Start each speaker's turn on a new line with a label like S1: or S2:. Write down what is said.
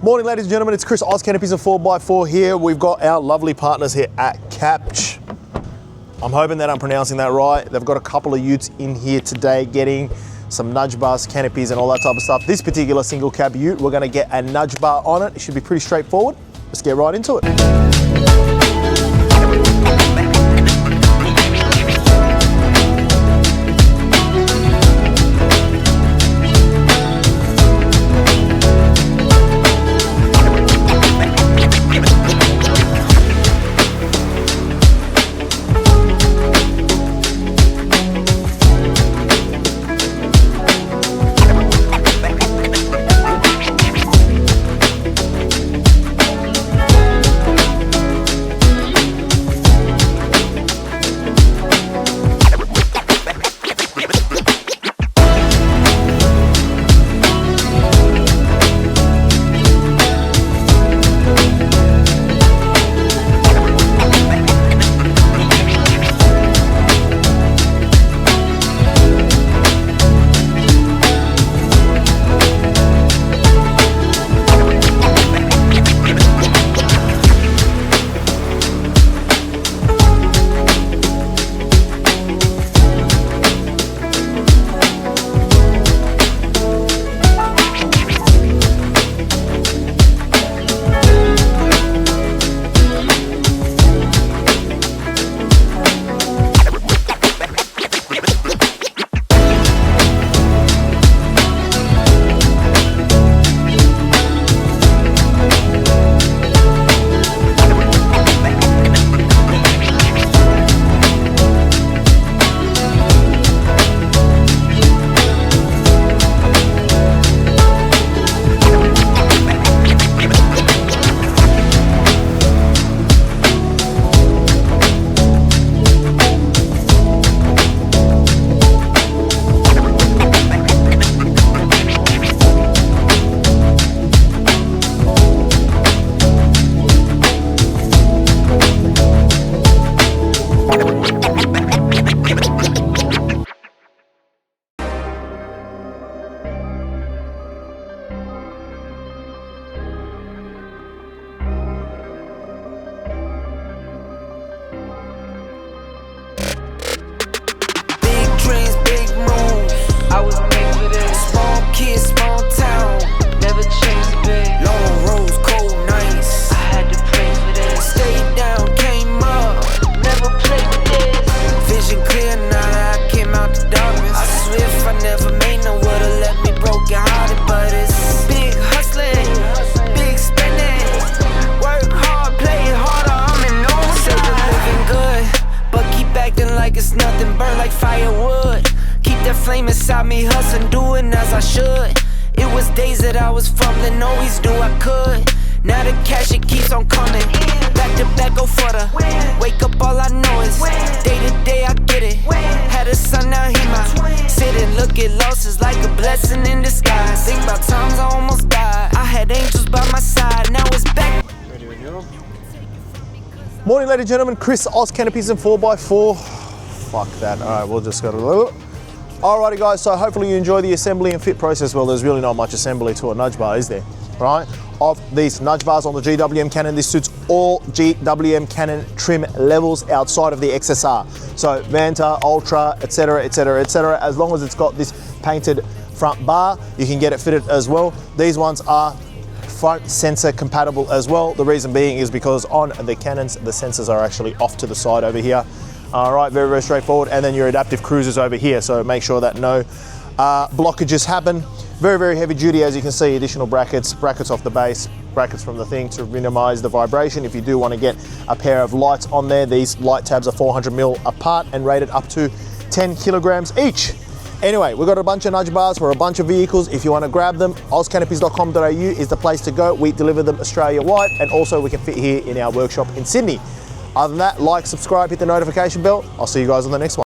S1: Morning ladies and gentlemen, it's Chris, Canopies 4x4 here. We've got our lovely partners here at Capch. I'm hoping that I'm pronouncing that right. They've got a couple of utes in here today getting some nudge bars, canopies and all that type of stuff. This particular single cab ute, we're gonna get a nudge bar on it. It should be pretty straightforward. Let's get right into it.
S2: Firewood, keep that flame inside me, hustling, doing as I should. It was days that I was fumbling, always knew I could. Now the cash, it keeps on coming. Back to back, go for the wake up, all I know is day to day I get it. Had a son, now he mine. Sit and look at losses like a blessing in disguise. Think about times I almost died. I had angels by my side, now it's back.
S1: Morning ladies and gentlemen, Chris, Canopies 4x4. Fuck that. All right, we'll just go to the... Alrighty guys, so hopefully you enjoy the assembly and fit process. Well, there's really not much assembly to a nudge bar, is there? Right? Of these nudge bars on the GWM Cannon, this suits all GWM Cannon trim levels outside of the XSR. So Vanta, Ultra, etc, etc, etc. As long as it's got this painted front bar, you can get it fitted as well. These ones are front sensor compatible as well. The reason being is because on the Cannons, the sensors are actually off to the side over here. All right, very, very straightforward. And then your adaptive cruisers over here. So make sure that no blockages happen. Very, very heavy duty, as you can see, additional brackets off the base, brackets from the thing to minimize the vibration. If you do want to get a pair of lights on there, these light tabs are 400mm apart and rated up to 10 kilograms each. Anyway, we've got a bunch of nudge bars for a bunch of vehicles. If you want to grab them, ozcanopies.com.au is the place to go. We deliver them Australia-wide, and also we can fit here in our workshop in Sydney. Other than that, like, subscribe, hit the notification bell. I'll see you guys on the next one.